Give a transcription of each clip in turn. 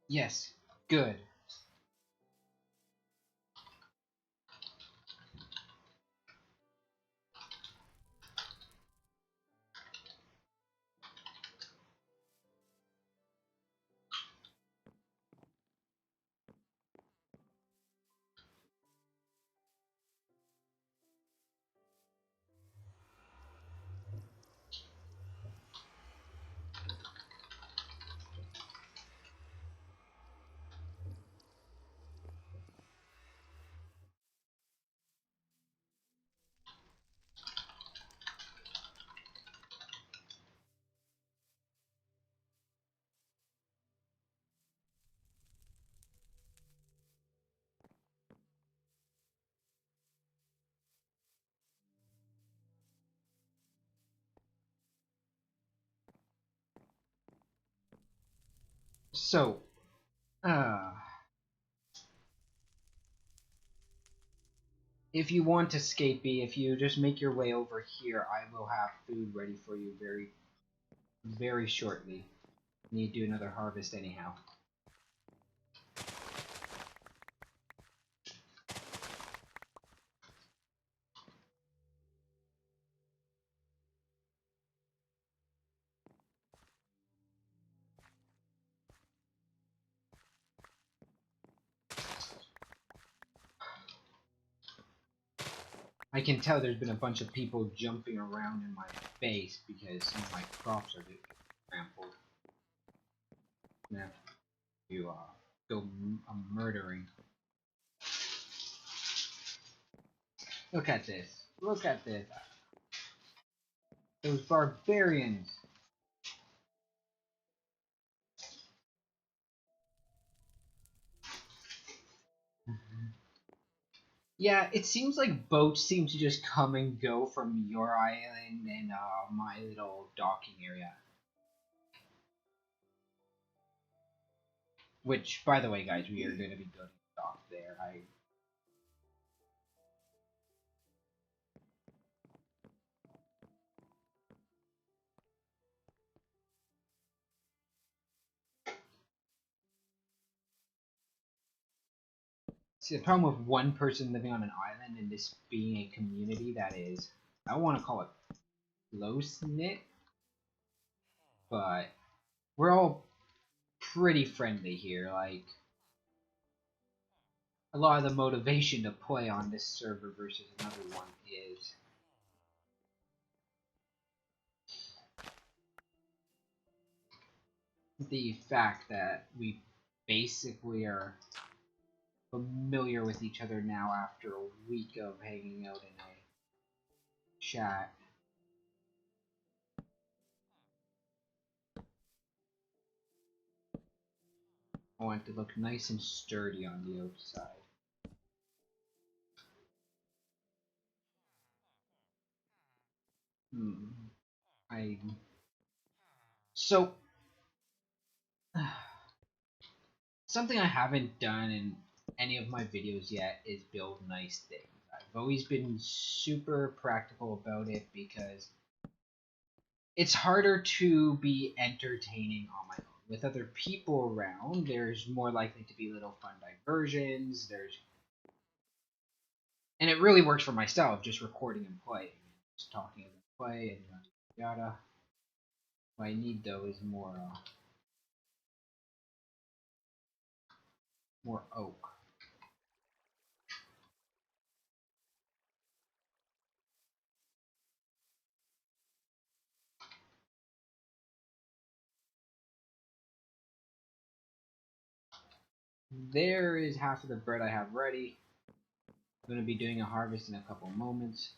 Yes. Good. So, uh, if you want to, Scapey, if you just make your way over here, I will have food ready for you very, very shortly. Need to do another harvest anyhow. I can tell there's been a bunch of people jumping around in my base because some of my crops are getting trampled. Now, you go murdering. Look at this. Look at this. Those barbarians. Yeah, it seems like boats seem to just come and go from your island and my little docking area. Which, by the way, guys, we are going to be building a dock there. See, the problem with one person living on an island and this being a community that is, I don't want to call it close-knit, but we're all pretty friendly here. Like, a lot of the motivation to play on this server versus another one is the fact that we basically are familiar with each other now after a week of hanging out in a chat. I want it to look nice and sturdy on the outside. So something I haven't done in any of my videos yet is build nice things. I've always been super practical about it because it's harder to be entertaining on my own. With other people around, there's more likely to be little fun diversions. And it really works for my style of just recording and playing, just talking and play and yada yada. What I need though is more oak. There is half of the bread I have ready. I'm going to be doing a harvest in a couple moments.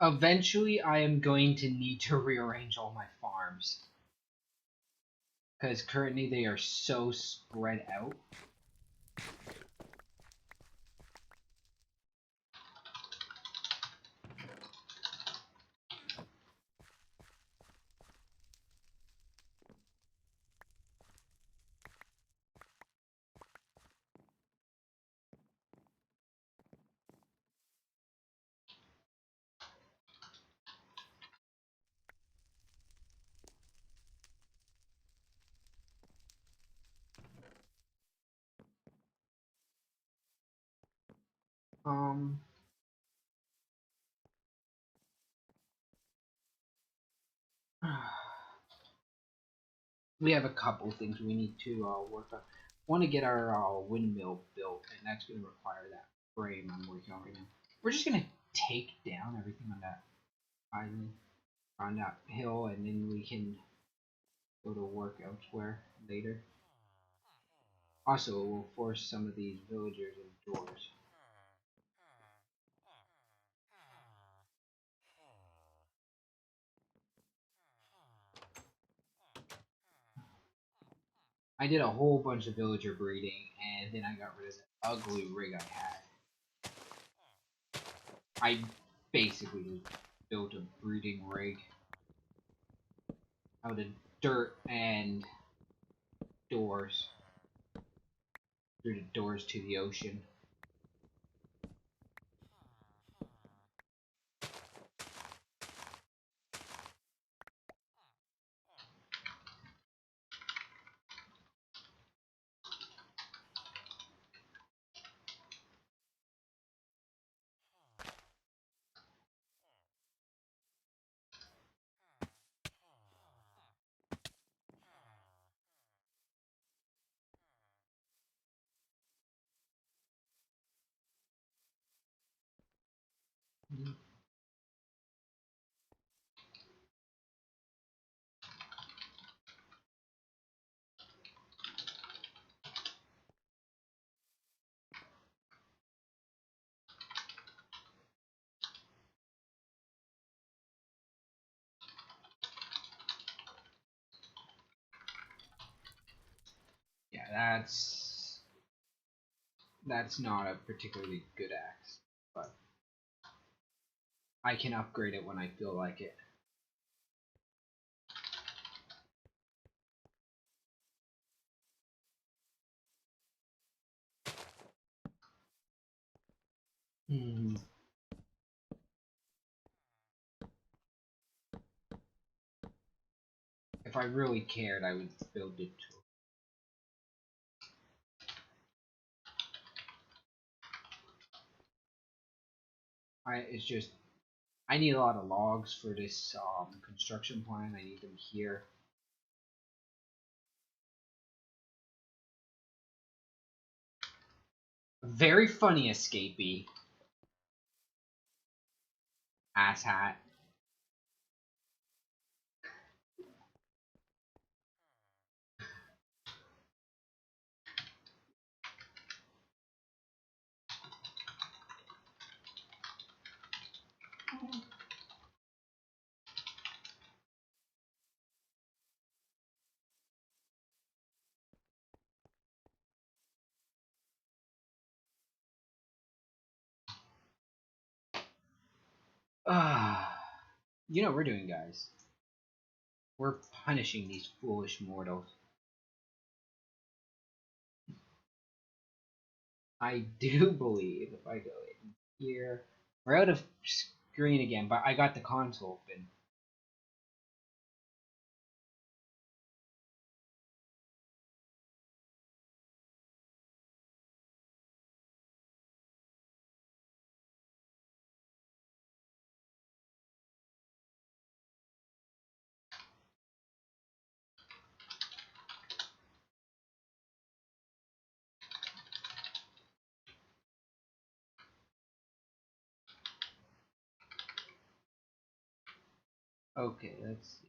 Eventually, I am going to need to rearrange all my farms. Because currently they are so spread out. Um, we have a couple things we need to work on. Want to get our windmill built, and that's going to require that frame I'm working on right now. We're just going to take down everything on that island, on that hill, and then we can go to work elsewhere later. Also, it will force some of these villagers indoors. I did a whole bunch of villager breeding, and then I got rid of the ugly rig I had. I basically just built a breeding rig out of dirt and doors. Through the doors to the ocean. Yeah, that's not a particularly good axe, but I can upgrade it when I feel like it. Hmm. If I really cared, I would build it too. It's just I need a lot of logs for this construction plan. I need them here. Very funny escapee. Asshat. You know what we're doing, guys? We're punishing these foolish mortals. I do believe if I go in here, we're out of screen again, but I got the console open. Okay, let's see.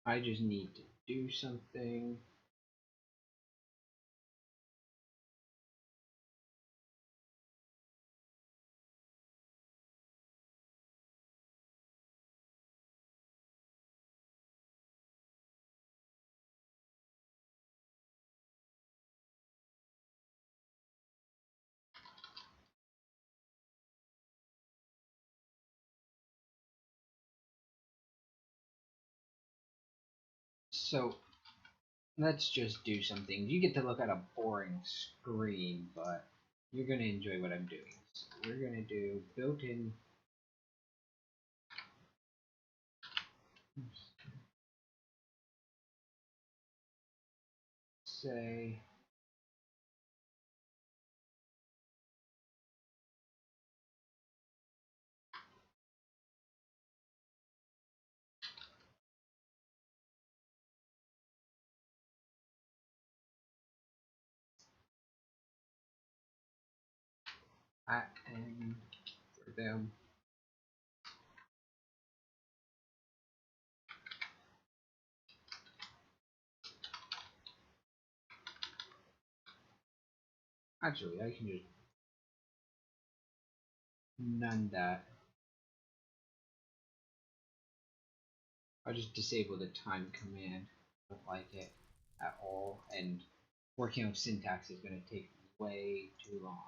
I just need to do something. So let's just do something. You get to look at a boring screen, but you're gonna enjoy what I'm doing. So we're gonna do built-in. Say and for them. Actually, I can just none that. I'll just disable the time command. I don't like it at all, and working on syntax is going to take way too long.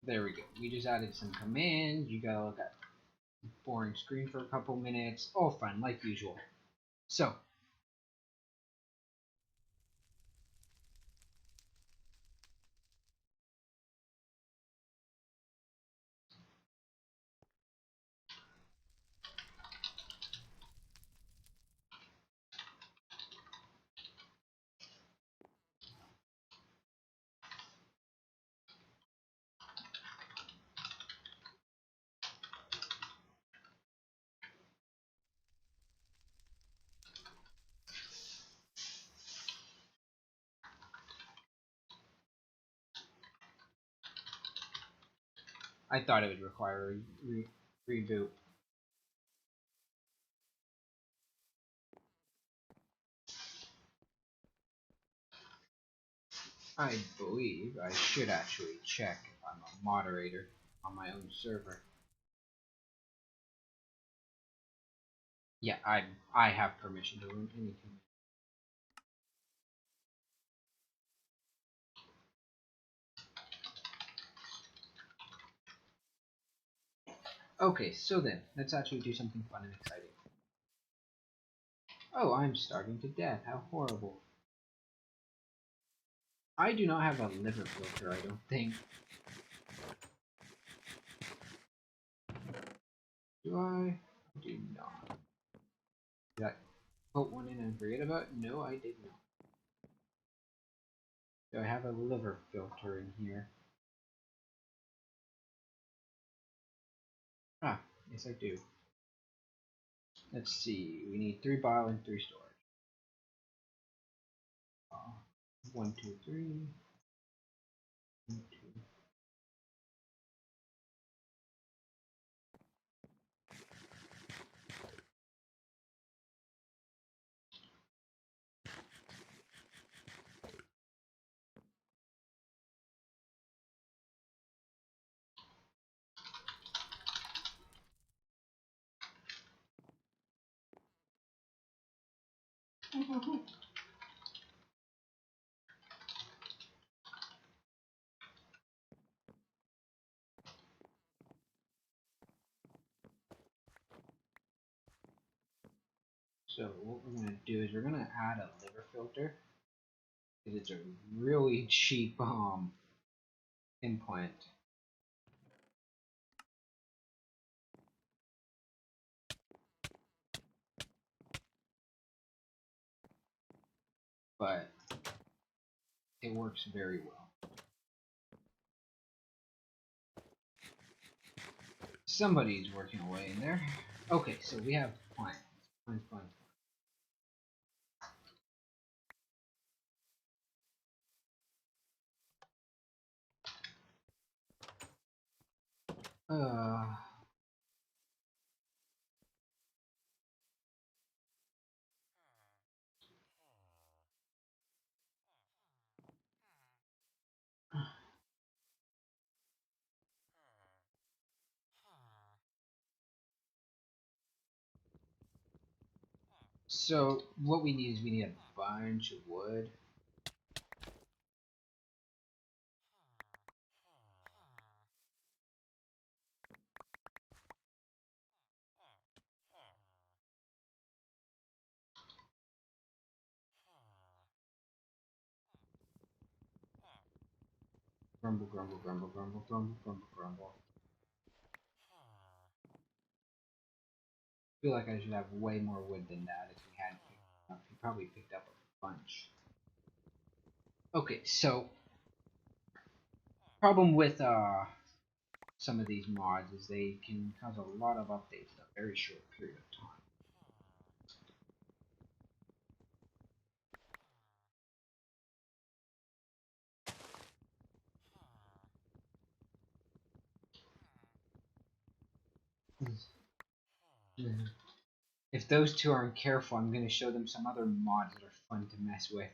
There we go. We just added some commands. You gotta look at boring screen for a couple minutes. All fun, like usual. So, I thought it would require a reboot. I believe I should actually check if I'm a moderator on my own server. Yeah, I have permission to run anything. Okay, so then, let's actually do something fun and exciting. Oh, I'm starving to death. How horrible. I do not have a liver filter, I don't think. Do I? I do not. Did I put one in and forget about it? No, I did not. Do I have a liver filter in here? Ah, yes I do. Let's see. We need 3 bile and 3 storage. 1, 2, 3. 1, 2. So what we're going to do is we're going to add a liver filter because it's a really cheap implant. but it works very well. Somebody's working away in there. Okay, so we have plans. Plans. So what we need is we need a bunch of wood. Grumble, grumble, grumble, grumble, grumble, grumble, grumble. I feel like I should have way more wood than that if we hadn't picked up. We probably picked up a bunch. Okay, so problem with some of these mods is they can cause a lot of updates in a very short period of time. If those two aren't careful, I'm going to show them some other mods that are fun to mess with.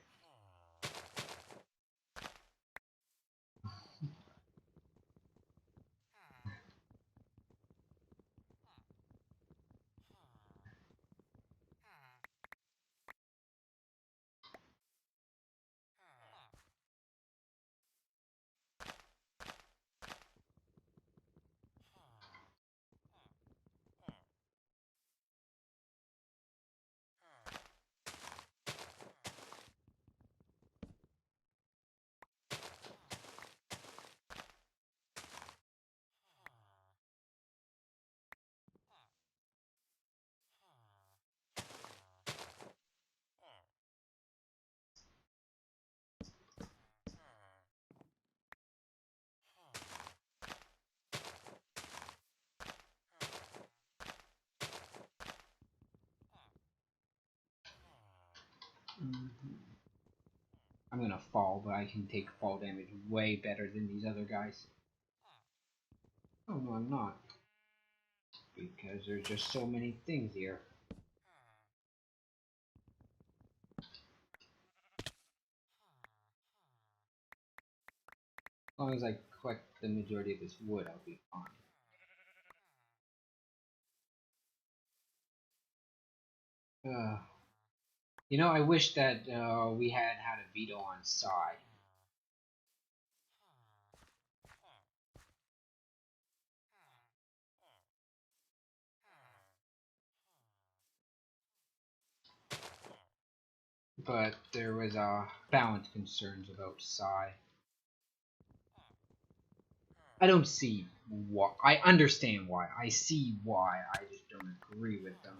I'm gonna fall, but I can take fall damage way better than these other guys. Oh no, I'm not. Because there's just so many things here. As long as I collect the majority of this wood, I'll be fine. You know, I wish that we had a veto on Sai. But there was balance concerns about Sai. I don't see why. I understand why. I see why. I just don't agree with them.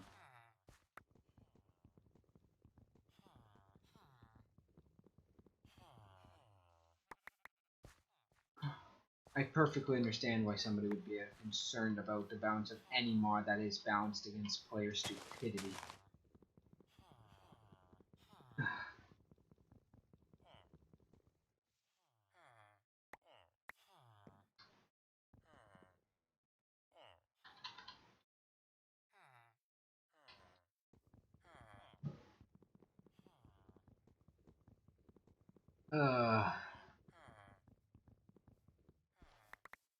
I perfectly understand why somebody would be concerned about the balance of any mod that is balanced against player stupidity.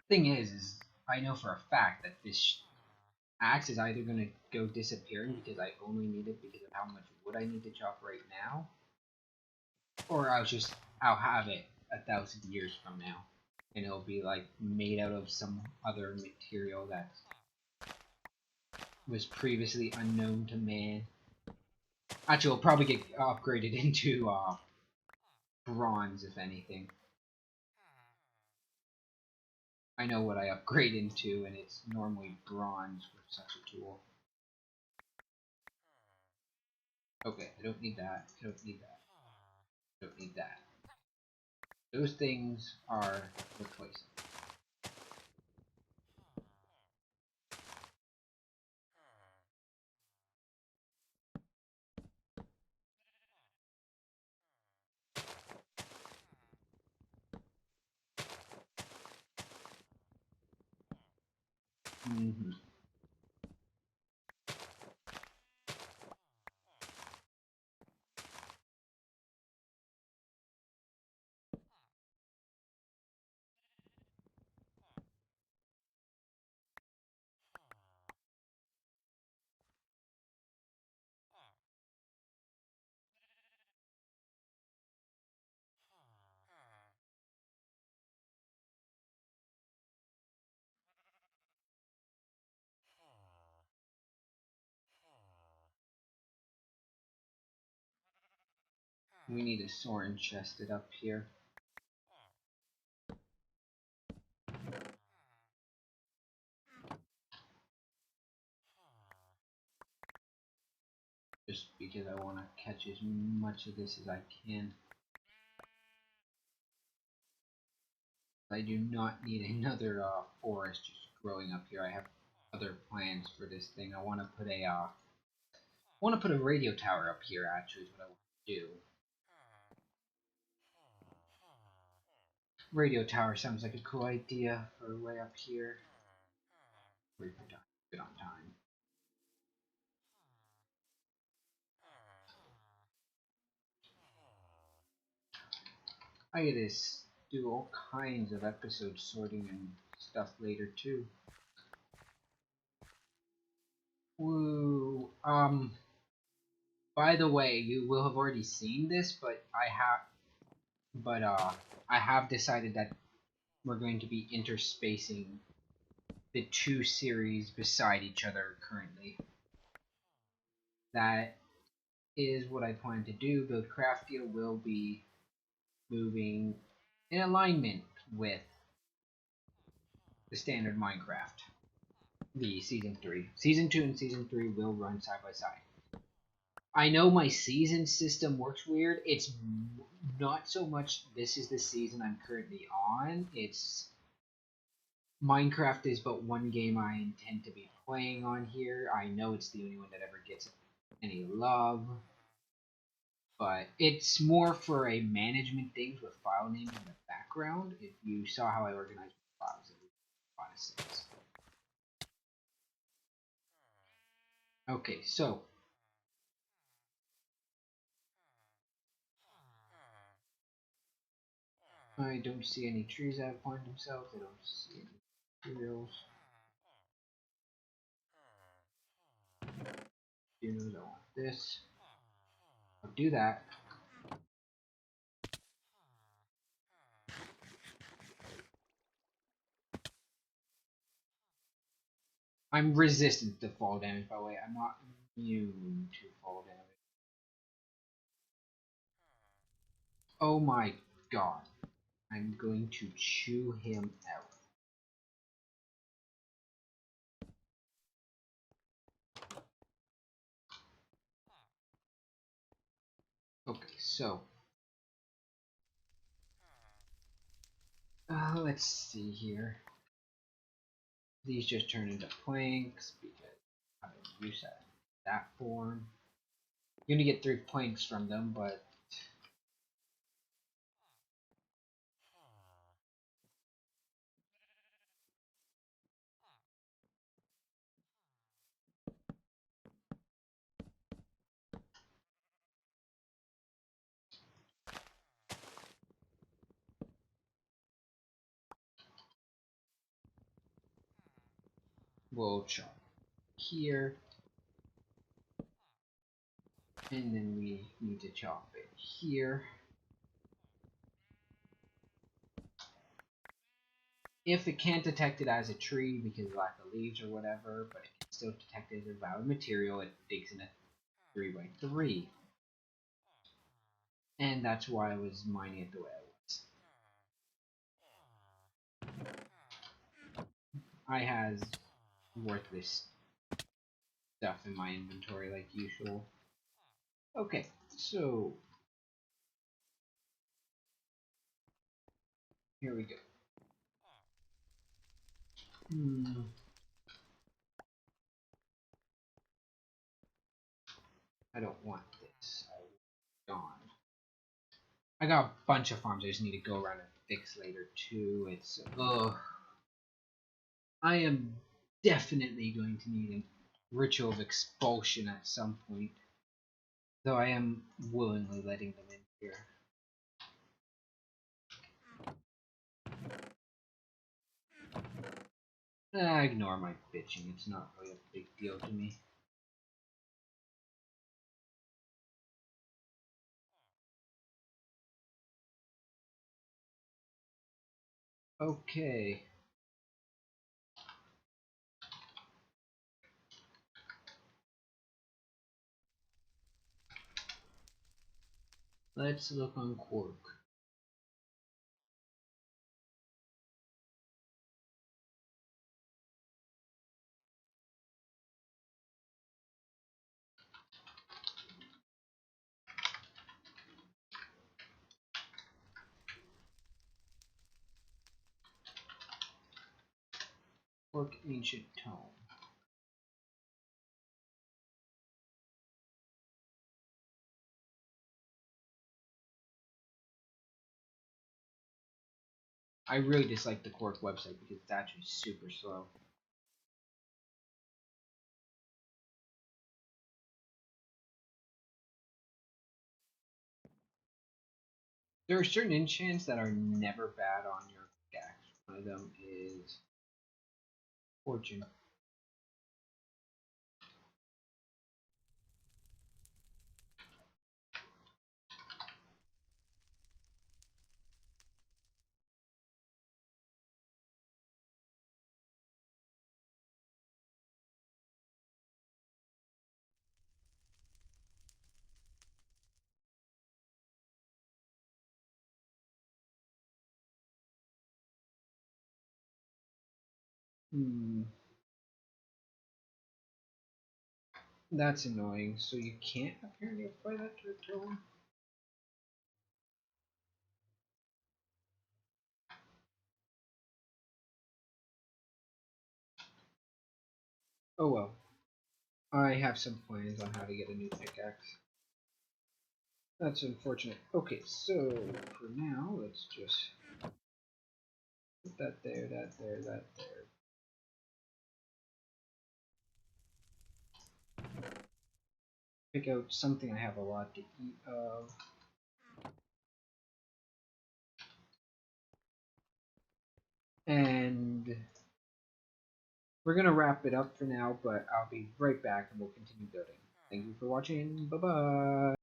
Thing is I know for a fact that this axe is either going to go disappearing because I only need it because of how much wood I need to chop right now, or I'll have it 1,000 years from now, and it'll be like made out of some other material that was previously unknown to man. Actually, it'll probably get upgraded into bronze, if anything. I know what I upgrade into, and it's normally bronze with such a tool. Okay, I don't need that. I don't need that. Don't need that. Those things are replaceable. Mm-hmm. We need a sword chested up here. Just because I want to catch as much of this as I can. I do not need another forest just growing up here. I have other plans for this thing. I want to put a radio tower up here. Actually, is what I want to do. Radio tower sounds like a cool idea for way up here. Good on time. I get to do all kinds of episode sorting and stuff later too. Woo. By the way, you will have already seen this, but I have decided that we're going to be interspacing the two series beside each other currently. That is what I plan to do. Build Craftia will be moving in alignment with the standard Minecraft. The Season 3. Season 2 and Season 3 will run side by side. I know my season system works weird. It's not so much this is the season I'm currently on. It's Minecraft is but one game I intend to be playing on here. I know it's the only one that ever gets any love. But it's more for a management things with file names in the background. If you saw how I organized my files, it was a lot of sense. Okay, so I don't see any trees that have planted themselves. I don't see any materials. You know, I want this. I'll do that. I'm resistant to fall damage, by the way. I'm not immune to fall damage. Oh my god. I'm going to chew him out. Okay, so let's see here. These just turn into planks because I don't use that form. You're gonna get 3 planks from them, but we'll chop here. And then we need to chop it here. If it can't detect it as a tree because of lack of leaves or whatever, but it can still detect it as a valid material, it digs in a 3x3. And that's why I was mining it the way I was. I has worthless stuff in my inventory like usual. Okay, so Here we go. I don't want this. Gone. I got a bunch of farms I just need to go around and fix later too. It's I am definitely going to need a ritual of expulsion at some point. Though I am willingly letting them in here. Ignore my bitching, it's not really a big deal to me. Okay. Let's look on Quark. Quark Ancient Tome. I really dislike the Quark website because it's actually super slow. There are certain enchants that are never bad on your deck. One of them is Fortune. That's annoying. So you can't apparently apply that to a tone? Oh well. I have some plans on how to get a new pickaxe. That's unfortunate. Okay, so for now, let's just put that there, that there, that there. Pick out something I have a lot to eat of. And we're going to wrap it up for now, but I'll be right back and we'll continue building. Thank you for watching. Bye-bye.